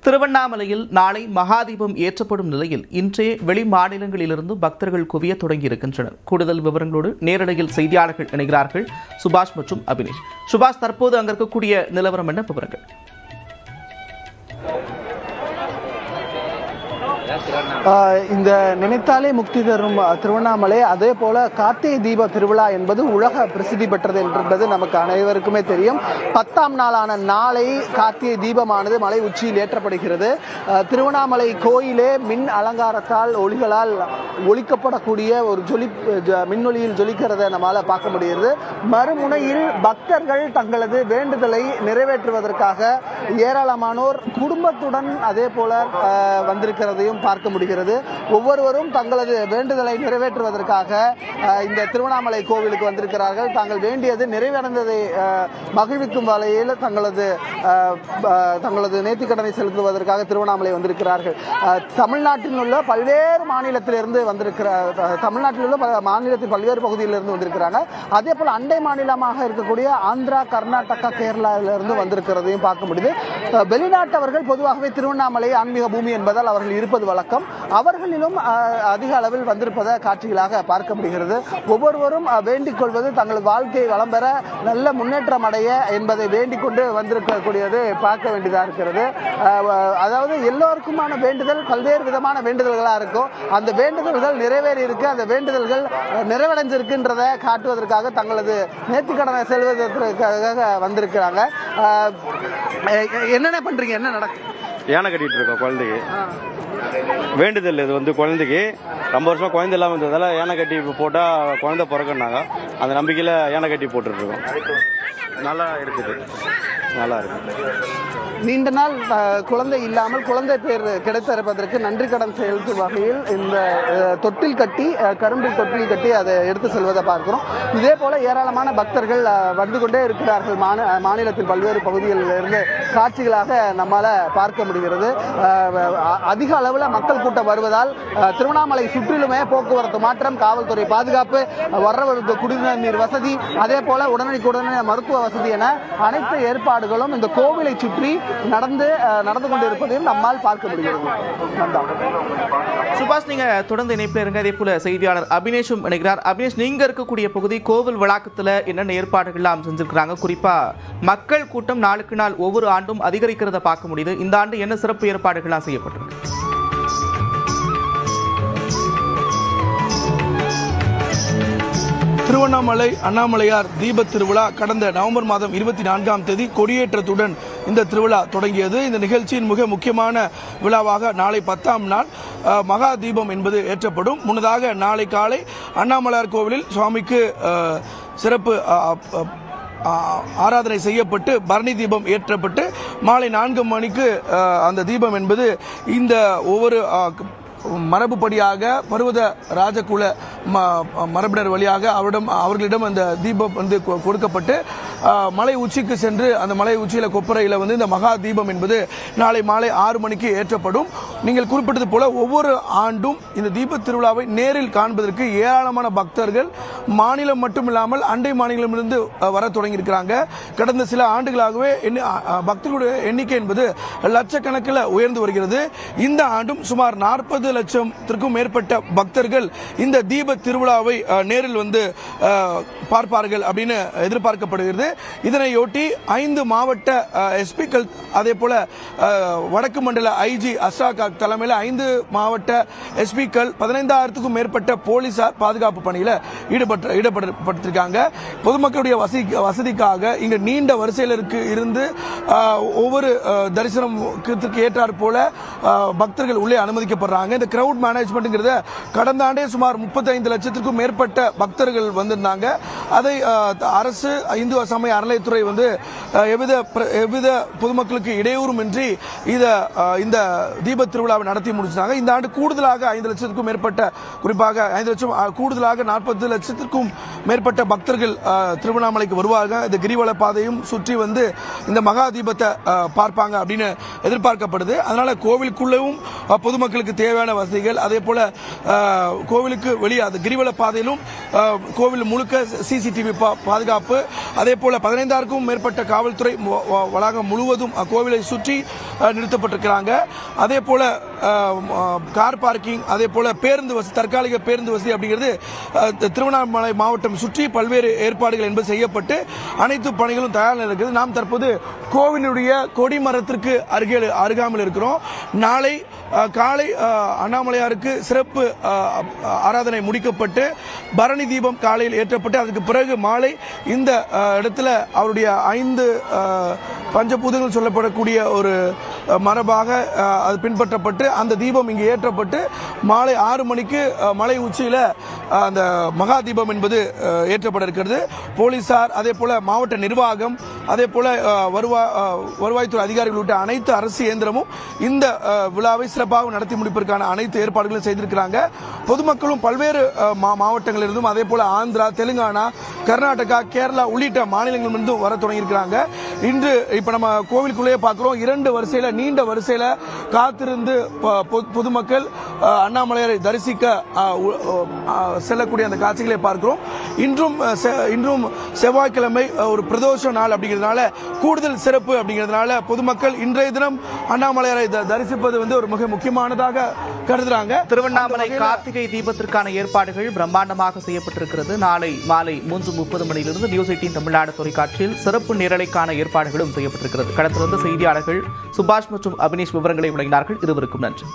திருவண்ணாமலையில் நாளை மகாதீபம் ஏற்றப்படும் நிலையில் இன்றே வெளி மாநிலங்களிலிருந்து பக்தர்கள் குவிய தொடங்கியிருக்கின்றனர். கூடுதல் விவரங்களோடு நேரலையில் செய்தியாளர்கள் இணைகிறார்கள் சுபாஷ் மற்றும் அபினேஷ். சுபாஷ், தற்போது அங்க இருக்கக்கூடிய நிலவரம் என்ன விவரங்கள்? இந்த நினைத்தாலே முக்தி தரும் திருவண்ணாமலை, அதே போல கார்த்திகை தீப திருவிழா என்பது உலக பிரசித்தி பெற்றது என்பது நமக்கு அனைவருக்குமே தெரியும். 10ஆம் நாளான நாளை கார்த்திகை தீபமானது மலை உச்சியில் ஏற்றப்படுகிறது. திருவண்ணாமலை கோயிலே மின் அலங்காரத்தால் ஒளிகளால் ஒளிக்கப்படக்கூடிய ஒரு மின்னொளியில் ஜொலிக்கிறத நம்மளால பார்க்க முடிகிறது. மறுமுனையில் பக்தர்கள் தங்களது வேண்டுதலை நிறைவேற்றுவதற்காக ஏராளமானோர் குடும்பத்துடன் அதே போல வந்திருக்கிறதையும் பார்க்க முடிகிறது. ஒவ்வொருவரும் தங்களது வேண்டுதலை நிறைவேற்றுவதற்காக இந்த திருவண்ணாமலை கோவிலுக்கு வந்திருக்கிறார்கள். தாங்கள் வேண்டியது நிறைவடைந்ததை மகிழ்விக்கும் வகையில் தங்களது நேர்த்திக்கடனை செலுத்துவதற்காக திருவண்ணாமலை வந்திருக்கிறார்கள். தமிழ்நாட்டில் உள்ள பல்வேறு மாநிலத்திலிருந்து தமிழ்நாட்டில் உள்ள மாநிலத்தின் பல்வேறு பகுதியிலிருந்து வந்திருக்கிறாங்க. அதே போல அண்டை மாநிலமாக இருக்கக்கூடிய ஆந்திரா, கர்நாடகா, கேரளாவிலிருந்து வந்திருக்கிறதையும் பார்க்க முடியுது. வெளிநாட்டவர்கள் பொதுவாகவே திருவண்ணாமலை ஆன்மீக பூமி என்பதால் அவர்கள் இருப்பது வழக்கம். அவர்களிலும் அதிக அளவில் வந்திருப்பத காட்சிகளாக பார்க்க முடிகிறது. ஒவ்வொருவரும் வேண்டிக் கொள்வது தங்களது வாழ்க்கை வளம் பெற, நல்ல முன்னேற்றம் அடைய என்பதை வேண்டிக் கொண்டு வந்திருக்கக்கூடியது பார்க்க வேண்டியதாக இருக்கிறது. அதாவது எல்லோருக்குமான வேண்டுதல் பல்வேறு விதமான வேண்டுதல்களாக இருக்கும். அந்த வேண்டுதல்கள் நிறைவேறி இருக்கு, அந்த வேண்டுதல்கள் நிறைவடைஞ்சிருக்குன்றதை காட்டுவதற்காக தங்களது நேர்த்திக்கடனை செல்வதற்காக வந்திருக்கிறாங்க. என்னென்ன பண்றீங்க? என்ன நடக்கும்? யானை கட்டிட்டு இருக்கோம் குழந்தைக்கு வேண்டுதல். இது குழந்தைக்கு ரொம்ப வருஷமா குழந்தை இல்லாமல் இருந்ததால யானை கட்டி போட்டால் குழந்தை பிறக்குன்னாங்க. அந்த நம்பிக்கையில் யானை கட்டி போட்டுருக்கோம். நல்லா இருக்குது, நல்லா இருக்கு. நீண்ட நாள் குழந்தை இல்லாமல் குழந்தை பேர் கிடைத்திருப்பதற்கு நன்றி கடன் செலுத்தும் வகையில் இந்த தொட்டில் கட்டி, கரும்பில் தொட்டில் கட்டி அதை எடுத்து செல்வதை பார்க்கிறோம். இதே போல ஏராளமான பக்தர்கள் வந்து கொண்டே இருக்கிறார்கள். மாநிலத்தின் பல்வேறு பகுதிகளில் இருந்து காட்சிகளாக நம்மால பார்க்க முடிகிறது. அதிக அளவில் மக்கள் கூட்டம் வருவதால் திருவண்ணாமலை சுற்றிலுமே போக்குவரத்து மாற்றம், காவல்துறை பாதுகாப்பு, வர்றவருக்கு குடிநீர் வசதி, அதே போல உடனடிக்குடனே மருத்துவ வசதி என அனைத்து ஏற்பாடுகளும் இந்த கோவிலை சுற்றி நடந்து கொண்டிருப்பதையும் நம்மால் பார்க்க முடிகிறது. சுபாஷ், நீங்க தொடர்ந்து இணைப்பில் இருங்க. அதே போல செய்தியாளர் அபினேஷும் இணைகிறார். அபினேஷ், நீங்க இருக்கக்கூடிய பகுதி கோவில் வளாகத்துல என்னென்ன ஏற்பாடுகள்லாம் செஞ்சிருக்கிறாங்க? குறிப்பா மக்கள் கூட்டம் நாளுக்கு நாள் ஒவ்வொரு ஆண்டும் அதிகரிக்கிறத பார்க்க முடியுது. இந்த ஆண்டு என்ன சிறப்பு ஏற்பாடுகள்லாம் செய்யப்பட்டிருக்கு? திருவண்ணாமலை அண்ணாமலையார் தீப திருவிழா கடந்த நவம்பர் மாதம் 24ஆம் தேதி கொடியேற்றத்துடன் இந்த திருவிழா தொடங்கியது. இந்த நிகழ்ச்சியின் மிக முக்கியமான விழாவாக நாளை 10ஆம் நாள் மகா தீபம் என்பது ஏற்றப்படும். முன்னதாக நாளை காலை அண்ணாமலையார் கோவிலில் சுவாமிக்கு சிறப்பு ஆராதனை செய்யப்பட்டு பரணி தீபம் ஏற்றப்பட்டு மாலை 4 மணிக்கு அந்த தீபம் என்பது இந்த ஒவ்வொரு மரபுப்படியாக பருவத ராஜகுல மரபினர் வழியாக அவர்களிடம் அந்த தீபம் கொடுக்கப்பட்டு மலை உச்சிக்கு சென்று அந்த மலை உச்சியில கொப்பரையில் இந்த மகா தீபம் என்பது நாளை மாலை 6 மணிக்கு ஏற்றப்படும். நீங்கள் குறிப்பிட்டது போல ஒவ்வொரு ஆண்டும் இந்த தீப திருவிழாவை நேரில் காண்பதற்கு ஏராளமான பக்தர்கள் மாநிலம் மட்டுமில்லாமல் அண்டை மாநிலமிலிருந்து வர தொடங்கியிருக்கிறாங்க. கடந்த சில ஆண்டுகளாகவே பக்தர்களுடைய எண்ணிக்கை என்பது லட்சக்கணக்கில் உயர்ந்து வருகிறது. இந்த ஆண்டும் சுமார் 40 லட்சத்திற்கும் மேற்பட்ட பக்தர்கள் இந்த தீப திருவிழாவை நேரில் பார்ப்பார்கள் அப்படின்னு எதிர்பார்க்கப்படுகிறது. இதனையொட்டி 5 மாவட்ட எஸ்பிக்கள், அதே போல வடக்கு மண்டல ஐஜி அஸ்ராகாக் தலைமையில் 5 மாவட்ட எஸ்பிக்கள் 15,000க்கும் மேற்பட்ட போலீசார் பாதுகாப்பு பணியில் ஈடுபட்டிருக்காங்க. பொதுமக்களுடைய வசதிக்காக இங்க நீண்ட வரிசையில் இருந்து ஒவ்வொரு தரிசனத்திற்கு ஏற்றாற் போல பக்தர்கள் உள்ளே அனுமதிக்கப்படுறாங்க. இந்த கிரவுட் மேனேஜ்மெண்ட்ங்கிறத கடந்த ஆண்டே சுமார் 35 லட்சத்திற்கும் மேற்பட்ட பக்தர்கள் வந்திருந்தாங்க. அதை அரசு இந்து சமய அறநிலையத்துறை எவ்வித பொதுமக்களுக்கு இடையூறும் இன்றி இந்த தீப திருவிழாவை நடத்தி முடிச்சாங்க. இந்த ஆண்டு கூடுதலாக 5 லட்சத்திற்கும் மேற்பட்ட, குறிப்பாக 5 லட்சம் கூடுதலாக 40 லட்சத்திற்கும் மேற்பட்ட பக்தர்கள் திருவண்ணாமலைக்கு வருவாங்க. இந்த கிரிவல பாதையும் சுற்றி இந்த மகா தீபத்தை பார்ப்பாங்க அப்படின்னு எதிர்பார்க்கப்படுது. அதனால கோவிலுக்குள்ளவும் பொதுமக்களுக்கு தேவையான குடிநல வசதிகள், அதே போல கோவிலுக்கு வெளியே அது கிரிவல பாதையிலும் கோவில் முழுக்க சிசிடிவி பாதுகாப்பு, அதே போல 15,000க்கும் மேற்பட்ட காவல்துறை வளாகம் முழுவதும் கோவிலை சுற்றி நிறுத்தப்பட்டிருக்கிறாங்க. அதே போல கார் பார்க்கிங், அதே போல பேருந்து வசதி, தற்காலிக பேருந்து வசதி அப்படிங்கிறது திருவண்ணாமலை மாவட்டம் சுற்றி பல்வேறு ஏற்பாடுகள் என்பது செய்யப்பட்டு அனைத்து பணிகளும் தயார் இருக்குது. நாம் தற்போது கோவிலுடைய கொடிமரத்திற்கு அருகாமல் இருக்கிறோம். நாளை காலை அண்ணாமலையாருக்கு சிறப்பு ஆராதனை முடிக்கப்பட்டு பரணி தீபம் காலையில் ஏற்றப்பட்டு அதுக்கு பிறகு மாலை இந்த இடத்துல அவருடைய 5 பஞ்சபூதங்கள் சொல்லப்படக்கூடிய ஒரு மரபாக அது பின்பற்றப்பட்டு அந்த தீபம் இங்கு ஏற்றப்பட்டு மாலை 6 மணிக்கு மலை உச்சியில அந்த மகா தீபம் என்பது ஏற்றப்பட இருக்கிறது. போலீசார், அதே போல மாவட்ட நிர்வாகம், அதே போல வருவாய்த்துறை அதிகாரிகள் உள்ளிட்ட அனைத்து அரசு இயந்திரமும் இந்த விழாவை சிறப்பாக நடத்தி முடிப்பதற்கான அனைத்து ஏற்பாடுகளும் செய்திருக்கிறாங்க. பொதுமக்களும் பல்வேறு மாவட்டங்களிலிருந்தும், அதே போல ஆந்திரா, தெலுங்கானா, கர்நாடகா, கேரளா உள்ளிட்ட மாநிலங்களிலிருந்தும் வர தொடங்கியிருக்கிறாங்க. இன்று இப்ப நம்ம கோவிலுக்குள்ளேயே பார்க்கிறோம், 2 வரிசையில நீண்ட வரிசையில காத்திருந்து பொதுமக்கள் அண்ணாமலையாரை தரிசிக்க செல்லக்கூடிய அந்த காட்சிகளை பார்க்கிறோம். இன்றும் செவ்வாய்க்கிழமை ஒரு பிரதோஷ நாள் அப்படிங்கிறதுனால, கூடுதல் சிறப்பு அப்படிங்கிறதுனால பொதுமக்கள் இன்றைய தினம் அண்ணாமலையாரை தரிசிப்பது வந்து ஒரு மிக முக்கியமானதாக கருதுறாங்க. திருவண்ணாமலை கார்த்திகை தீபத்திற்கான ஏற்பாடுகள் பிரம்மாண்டமாக செய்யப்பட்டிருக்கிறது. நாளை மாலை 3:30 மணியிலிருந்து நியூஸ் 18 தமிழ்நாடு தொலைக்காட்சியில் சிறப்பு நேரலைக்கான ஏற்பாடுகளும் செய்யப்பட்டிருக்கிறது. களத்திலிருந்து செய்தியாளர்கள் சுபாஷ் மற்றும் அபினேஷ் விவரங்களை வழங்கினார்கள். இருவருக்கும் நன்றி.